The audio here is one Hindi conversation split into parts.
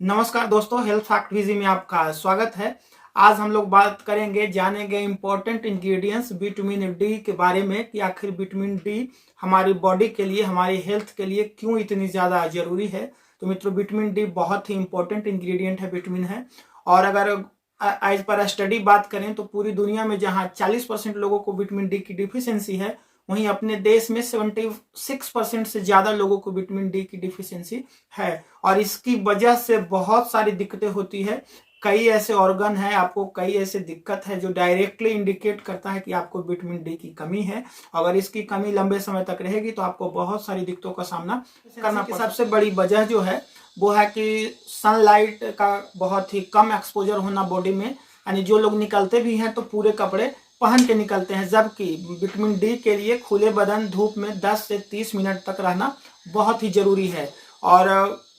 नमस्कार दोस्तों, हेल्थ फैक्ट विजी में आपका स्वागत है। आज हम लोग बात करेंगे, जानेंगे इम्पोर्टेंट इंग्रेडिएंट्स विटामिन डी के बारे में कि आखिर विटामिन डी हमारी बॉडी के लिए, हमारी हेल्थ के लिए क्यों इतनी ज़्यादा जरूरी है। तो मित्रों, विटामिन डी बहुत ही इंपॉर्टेंट इंग्रेडिएंट है, विटामिन है। और अगर एज पर स्टडी बात करें तो पूरी दुनिया में जहाँ 40% लोगों को विटामिन डी की डिफिशियंसी है, वहीं अपने देश में 76% से ज्यादा लोगों को विटामिन डी की डिफिशियंसी है। और इसकी वजह से बहुत सारी दिक्कतें होती है। कई ऐसे ऑर्गन है, आपको कई ऐसे दिक्कत है जो डायरेक्टली इंडिकेट करता है कि आपको विटामिन डी की कमी है। अगर इसकी कमी लंबे समय तक रहेगी तो आपको बहुत सारी दिक्कतों का सामना करना पड़ेगा। सबसे बड़ी वजह जो है वो है कि सनलाइट का बहुत ही कम एक्सपोजर होना बॉडी में, यानी जो लोग निकलते भी हैं तो पूरे कपड़े पहन के निकलते हैं, जबकि विटामिन डी के लिए खुले बदन धूप में 10 से 30 मिनट तक रहना बहुत ही जरूरी है। और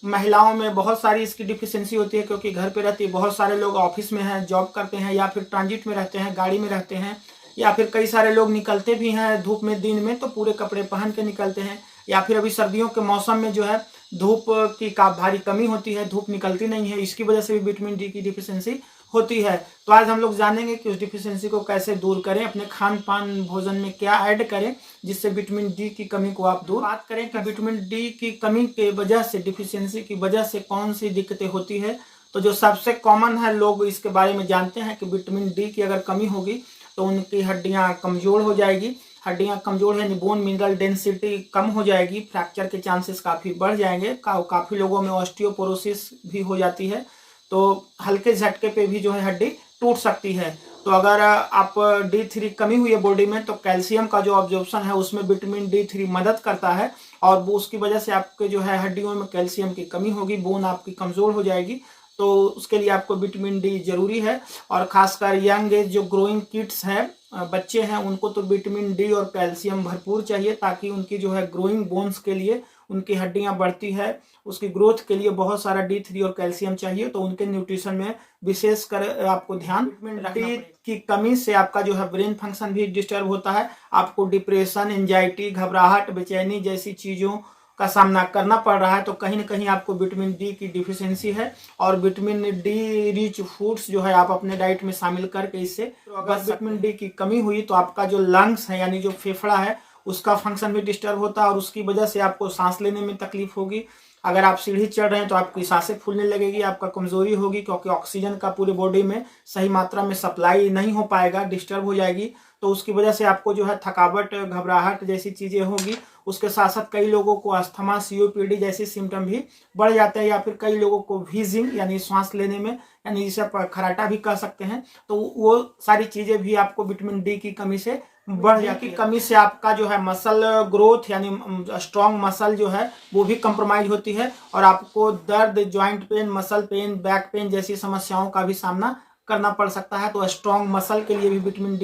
महिलाओं में बहुत सारी इसकी डिफिशियंसी होती है, क्योंकि घर पे रहती है। बहुत सारे लोग ऑफिस में हैं, जॉब करते हैं, या फिर ट्रांजिट में रहते हैं, गाड़ी में रहते हैं, या फिर कई सारे लोग निकलते भी हैं धूप में दिन में तो पूरे कपड़े पहन के निकलते हैं। या फिर अभी सर्दियों के मौसम में जो है धूप की भारी कमी होती है, धूप निकलती नहीं है, इसकी वजह से भी विटामिन डी की डिफिशियंसी होती है। तो आज हम लोग जानेंगे कि उस डिफिशियंसी को कैसे दूर करें, अपने खान पान भोजन में क्या ऐड करें जिससे विटामिन डी की कमी को आप दूर। बात करें कि विटामिन डी की कमी के वजह से, डिफिशियंसी की वजह से कौन सी दिक्कतें होती है, तो जो सबसे कॉमन है, लोग इसके बारे में जानते हैं कि विटामिन डी की अगर कमी होगी तो उनकी हड्डियां कमजोर हो जाएगी। हड्डियां कमजोर है, बोन मिनरल डेंसिटी कम हो जाएगी, फ्रैक्चर के चांसेस काफ़ी बढ़ जाएंगे। काफ़ी लोगों में ऑस्टियोपोरोसिस भी हो जाती है, तो हल्के झटके पे भी जो है हड्डी टूट सकती है। तो अगर आप D3 कमी हुई है बॉडी में, तो कैल्शियम का जो ऑब्जॉर्प्शन है उसमें विटामिन D3 मदद करता है, और वो उसकी वजह से आपके जो है हड्डियों में कैल्शियम की कमी होगी, बोन आपकी कमजोर हो जाएगी। तो उसके लिए आपको विटामिन डी जरूरी है। और खासकर यंग एज जो ग्रोइंग किड्स है, बच्चे हैं, उनको तो विटामिन डी और कैल्शियम भरपूर चाहिए, ताकि उनकी जो है ग्रोइंग बोन्स के लिए, उनकी हड्डियां बढ़ती है, उसकी ग्रोथ के लिए बहुत सारा D3 और कैल्शियम चाहिए। तो उनके न्यूट्रिशन में विशेष कर आपको ध्यान रखना डी की कमी से आपका जो है ब्रेन फंक्शन भी डिस्टर्ब होता है। आपको डिप्रेशन, एंजाइटी, घबराहट, बेचैनी जैसी चीजों का सामना करना पड़ रहा है, तो कहीं ना कहीं आपको विटामिन डी की डिफिशियंसी है। और विटामिन डी रिच फूड्स जो है आप अपने डाइट में शामिल करके इससे, तो अगर विटामिन डी की कमी हुई तो आपका जो लंग्स है, यानी जो फेफड़ा है, उसका फंक्शन भी डिस्टर्ब होता है, और उसकी वजह से आपको सांस लेने में तकलीफ होगी। अगर आप सीढ़ी चढ़ रहे हैं तो आपकी सांसें फूलने लगेगी, आपका कमजोरी होगी, क्योंकि ऑक्सीजन का पूरे बॉडी में सही मात्रा में सप्लाई नहीं हो पाएगा, डिस्टर्ब हो जाएगी। तो उसकी वजह से आपको जो है थकावट, घबराहट जैसी चीजें होगी। उसके साथ साथ कई लोगों को अस्थमा, COPD जैसे सिम्टम भी बढ़ जाते हैं, या फिर कई लोगों को व्हीजिंग यानी सांस लेने में, यानी जिसे खराटा भी कह सकते हैं। तो वो सारी चीजें भी आपको विटामिन डी की कमी से बढ़ जाती है। कमी से आपका जो है मसल ग्रोथ, यानी स्ट्रॉन्ग मसल जो है वो भी कंप्रोमाइज होती है, और आपको दर्द, joint pain, muscle pain, back pain जैसी समस्याओं का भी सामना करना पड़ सकता है। तो स्ट्रॉन्ग मसल के लिए भी विटामिन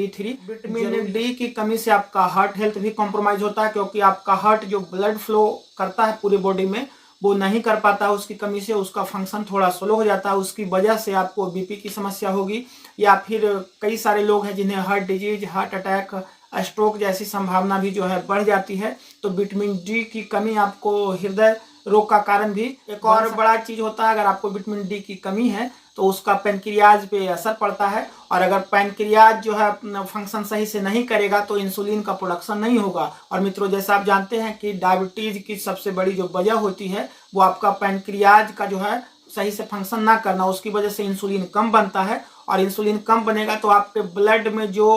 डी की कमी से आपका हार्ट हेल्थ भी कॉम्प्रोमाइज होता है, क्योंकि आपका हार्ट जो ब्लड फ्लो करता है पूरी बॉडी में वो नहीं कर पाता है, उसकी कमी से उसका फंक्शन थोड़ा स्लो हो जाता है। उसकी वजह से आपको बीपी की समस्या होगी, या फिर कई सारे लोग हैं जिन्हें heart disease, heart attack, stroke जैसी संभावना भी जो है बढ़ जाती है। तो विटामिन डी की कमी आपको हृदय रोग का कारण भी एक और बड़ा चीज होता है। अगर आपको विटामिन डी की कमी है तो उसका पैनक्रियाज पे असर पड़ता है, और अगर पैनक्रियाज जो है फंक्शन सही से नहीं करेगा तो इंसुलिन का प्रोडक्शन नहीं होगा। और मित्रों, जैसा आप जानते हैं कि डायबिटीज की सबसे बड़ी जो वजह होती है वो आपका पैनक्रियाज का जो है सही से फंक्शन ना करना, उसकी वजह से इंसुलिन कम बनता है। और इंसुलिन कम बनेगा तो आपके ब्लड में जो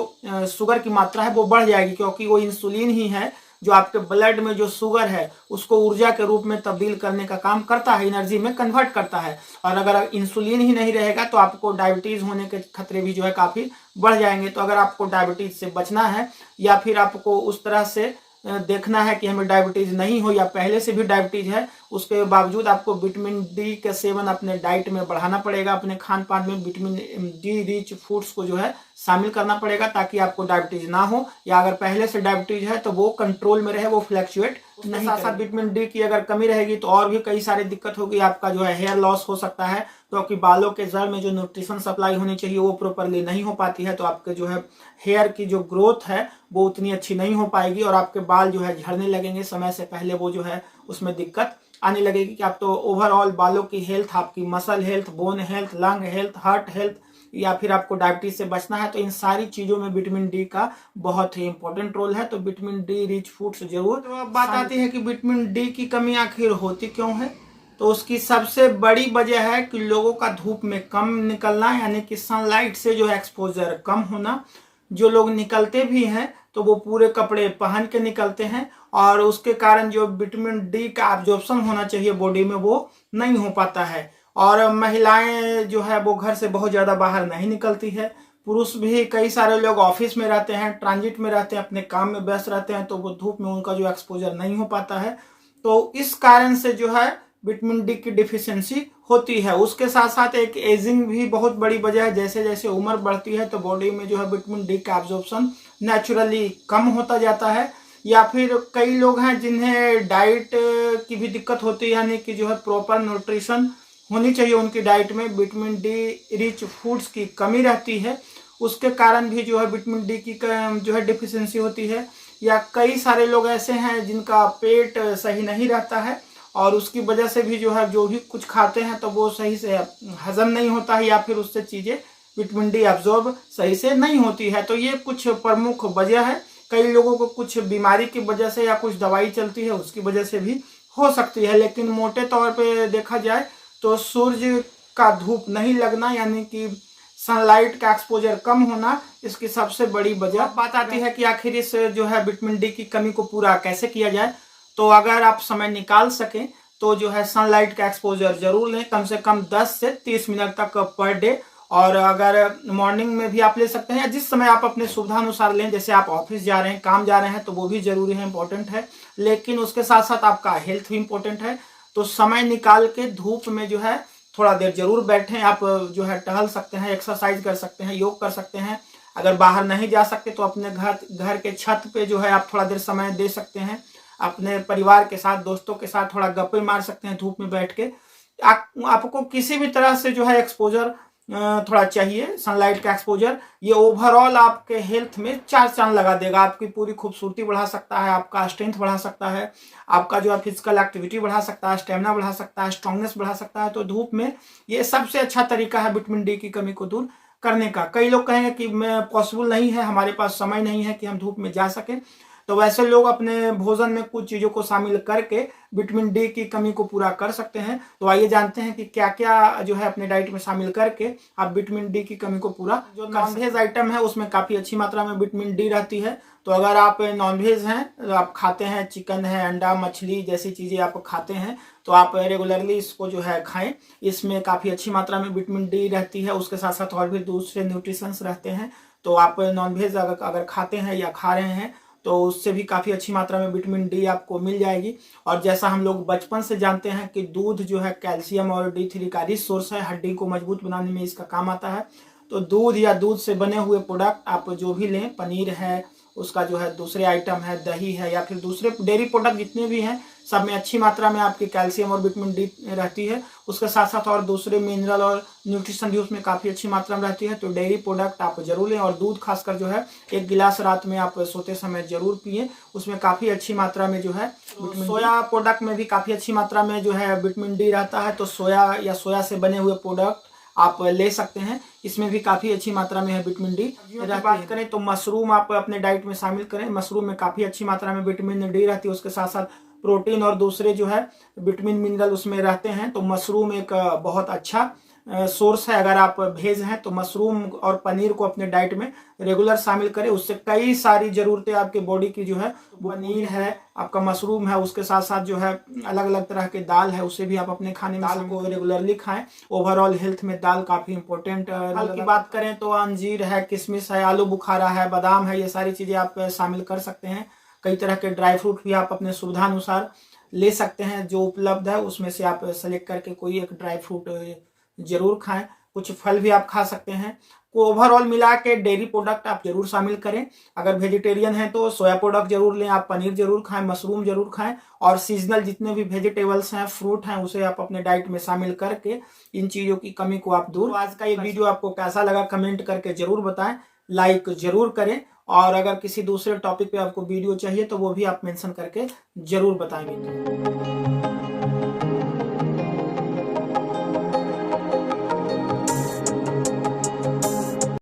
शुगर की मात्रा है वो बढ़ जाएगी, क्योंकि वो इंसुलिन ही है जो आपके ब्लड में जो शुगर है उसको ऊर्जा के रूप में तब्दील करने का काम करता है, एनर्जी में कन्वर्ट करता है। और अगर इंसुलिन ही नहीं रहेगा तो आपको डायबिटीज होने के खतरे भी जो है काफी बढ़ जाएंगे। तो अगर आपको डायबिटीज से बचना है, या फिर आपको उस तरह से देखना है कि हमें डायबिटीज नहीं हो, या पहले से भी डायबिटीज है, उसके बावजूद आपको विटामिन डी का सेवन अपने डाइट में बढ़ाना पड़ेगा। अपने खान पान में विटामिन डी रिच फूड्स को जो है शामिल करना पड़ेगा, ताकि आपको डायबिटीज ना हो, या अगर पहले से डायबिटीज है तो वो कंट्रोल में रहे, वो फ्लैक्चुएट नहीं। साथ साथ विटामिन डी की अगर कमी रहेगी तो और भी कई सारी दिक्कत होगी। आपका जो है हेयर लॉस हो सकता है, क्योंकि बालों के जड़ में जो न्यूट्रिशन सप्लाई होनी चाहिए वो प्रॉपरली नहीं हो पाती है। तो आपके जो है हेयर की जो ग्रोथ है वो उतनी अच्छी नहीं हो पाएगी, और आपके बाल जो है झड़ने लगेंगे समय से पहले, वो जो है उसमें दिक्कत आने लगेगी कि आप तो ओवरऑल बालों की हेल्थ, आपकी muscle health, bone health, lung health, heart health, या फिर आपको डायबिटीज से बचना है, तो इन सारी चीजों में विटामिन डी का बहुत ही इंपॉर्टेंट रोल है। तो विटामिन डी रिच फूड्स जरूर। तो अब बात आती है कि विटामिन डी की कमी आखिर होती क्यों है। तो उसकी सबसे बड़ी वजह है कि लोगों का धूप में कम निकलना, यानी कि सनलाइट से जो है एक्सपोजर कम होना। जो लोग निकलते भी हैं तो वो पूरे कपड़े पहन के निकलते हैं, और उसके कारण जो विटामिन डी का एब्जॉर्प्शन होना चाहिए बॉडी में वो नहीं हो पाता है। और महिलाएं जो है वो घर से बहुत ज़्यादा बाहर नहीं निकलती है। पुरुष भी, कई सारे लोग ऑफिस में रहते हैं, ट्रांजिट में रहते हैं, अपने काम में व्यस्त रहते हैं, तो वो धूप में उनका जो एक्सपोजर नहीं हो पाता है। तो इस कारण से जो है विटामिन डी की डिफिशियंसी होती है। उसके साथ साथ एक एजिंग भी बहुत बड़ी वजह है। जैसे जैसे उम्र बढ़ती है तो बॉडी में जो है विटामिन डी का एब्जॉर्प्शन नेचुरली कम होता जाता है। या फिर कई लोग हैं जिन्हें डाइट की भी दिक्कत होती है, यानी कि जो है प्रॉपर न्यूट्रिशन होनी चाहिए उनकी डाइट में, विटामिन डी रिच फूड्स की कमी रहती है, उसके कारण भी जो है विटामिन डी की जो है डिफिशियंसी होती है। या कई सारे लोग ऐसे हैं जिनका पेट सही नहीं रहता है, और उसकी वजह से भी जो है जो भी कुछ खाते हैं तो वो सही से हजम नहीं होता है, या फिर उससे चीज़ें विटामिन डी एब्जॉर्ब सही से नहीं होती है। तो ये कुछ प्रमुख वजह है। कई लोगों को कुछ बीमारी की वजह से या कुछ दवाई चलती है उसकी वजह से भी हो सकती है। लेकिन मोटे तौर पे देखा जाए तो सूर्य का धूप नहीं लगना, यानी कि सनलाइट का एक्सपोजर कम होना, इसकी सबसे बड़ी वजह। बात आती है कि आखिर इस जो है विटामिन डी की कमी को पूरा कैसे किया जाए। तो अगर आप समय निकाल सकें तो जो है सनलाइट का एक्सपोजर जरूर लें, कम से कम 10 से 30 मिनट तक पर डे। और अगर मॉर्निंग में भी आप ले सकते हैं, या जिस समय आप अपने सुविधा अनुसार लें, जैसे आप ऑफिस जा रहे हैं, काम जा रहे हैं, तो वो भी जरूरी है, इंपॉर्टेंट है। लेकिन उसके साथ साथ आपका हेल्थ भी इंपॉर्टेंट है। तो समय निकाल के धूप में जो है थोड़ा देर जरूर बैठें। आप जो है टहल सकते हैं, एक्सरसाइज कर सकते हैं, योग कर सकते हैं। अगर बाहर नहीं जा सकते तो अपने घर के छत पे जो है आप थोड़ा देर समय दे सकते हैं। अपने परिवार के साथ, दोस्तों के साथ थोड़ा गप्पे मार सकते हैं धूप में बैठ के। आपको किसी भी तरह से जो है एक्सपोजर थोड़ा चाहिए, सनलाइट का एक्सपोजर। ये ओवरऑल आपके हेल्थ में 4 चांद लगा देगा। आपकी पूरी खूबसूरती बढ़ा सकता है, आपका स्ट्रेंथ बढ़ा सकता है, आपका जो है फिजिकल एक्टिविटी बढ़ा सकता है, स्टेमिना बढ़ा सकता है, स्ट्रांगनेस बढ़ा सकता है। तो धूप में ये सबसे अच्छा तरीका है विटामिन डी की कमी को दूर करने का। कई लोग कहेंगे कि मैं पॉसिबल नहीं है, हमारे पास समय नहीं है कि हम धूप में जा सकें। तो वैसे लोग अपने भोजन में कुछ चीज़ों को शामिल करके विटामिन डी की कमी को पूरा कर सकते हैं। तो आइए जानते हैं कि क्या क्या जो है अपने डाइट में शामिल करके आप विटामिन डी की कमी को पूरा। जो नॉनवेज आइटम है उसमें काफ़ी अच्छी मात्रा में विटामिन डी रहती है। तो अगर आप नॉनवेज हैं, आप खाते हैं, चिकन है, अंडा, मछली जैसी चीज़ें आप खाते हैं, तो आप रेगुलरली इसको जो है खाएं। इसमें काफ़ी अच्छी मात्रा में विटामिन डी रहती है। उसके साथ साथ और भी दूसरे न्यूट्रिशंस रहते हैं। तो आप नॉनवेज अगर खाते हैं या खा रहे हैं तो उससे भी काफ़ी अच्छी मात्रा में विटामिन डी आपको मिल जाएगी। और जैसा हम लोग बचपन से जानते हैं कि दूध जो है कैल्शियम और D3 का रिच सोर्स है, हड्डी को मजबूत बनाने में इसका काम आता है। तो दूध या दूध से बने हुए प्रोडक्ट आप जो भी लें, पनीर है, उसका जो है दूसरे आइटम है, दही है, या फिर दूसरे डेयरी प्रोडक्ट जितने भी हैं, सब में अच्छी मात्रा में आपकी कैल्शियम और विटामिन डी रहती है। उसके साथ साथ और दूसरे मिनरल और न्यूट्रिशन भी उसमें काफ़ी अच्छी मात्रा में रहती है। तो डेयरी प्रोडक्ट आप जरूर लें, और दूध खासकर जो है 1 गिलास रात में आप सोते समय जरूर पिएं। उसमें काफ़ी अच्छी मात्रा में जो है सोया प्रोडक्ट में भी काफ़ी अच्छी मात्रा में जो है विटामिन डी रहता है। तो सोया या सोया से बने हुए प्रोडक्ट आप ले सकते हैं, इसमें भी काफ़ी अच्छी मात्रा में है विटामिन डी। बात करें तो मशरूम आप अपने डाइट में शामिल करें। मशरूम में काफ़ी अच्छी मात्रा में विटामिन डी रहती है। उसके साथ साथ प्रोटीन और दूसरे जो है विटामिन मिनरल उसमें रहते हैं। तो मशरूम एक बहुत अच्छा सोर्स है। अगर आप वेज हैं तो मशरूम और पनीर को अपने डाइट में रेगुलर शामिल करें। उससे कई सारी ज़रूरतें आपके बॉडी की जो है, पनीर है, आपका मशरूम है, उसके साथ साथ जो है अलग अलग तरह के दाल है, उसे भी आप अपने खाने में दाल को रेगुलरली खाएं। ओवरऑल हेल्थ में दाल काफ़ी इंपॉर्टेंट। फल की बात करें तो अंजीर है, किशमिश है, आलू बुखारा है, बादाम है, ये सारी चीज़ें आप शामिल कर सकते हैं। कई तरह के ड्राई फ्रूट भी आप अपने सुविधा अनुसार ले सकते हैं। जो उपलब्ध है उसमें से आप सेलेक्ट करके कोई एक ड्राई फ्रूट जरूर खाएं। कुछ फल भी आप खा सकते हैं। ओवरऑल मिला के डेयरी प्रोडक्ट आप जरूर शामिल करें। अगर वेजिटेरियन हैं तो सोया प्रोडक्ट जरूर लें, आप पनीर जरूर खाएं, मशरूम जरूर खाएं, और सीजनल जितने भी वेजिटेबल्स हैं, फ्रूट हैं, उसे आप अपने डाइट में शामिल करके इन चीज़ों की कमी को आप दूर। आज का ये वीडियो आपको कैसा लगा कमेंट करके जरूर बताएं, लाइक जरूर करें, और अगर किसी दूसरे टॉपिक पे आपको वीडियो चाहिए तो वो भी आप मेंशन करके जरूर बताएंगे।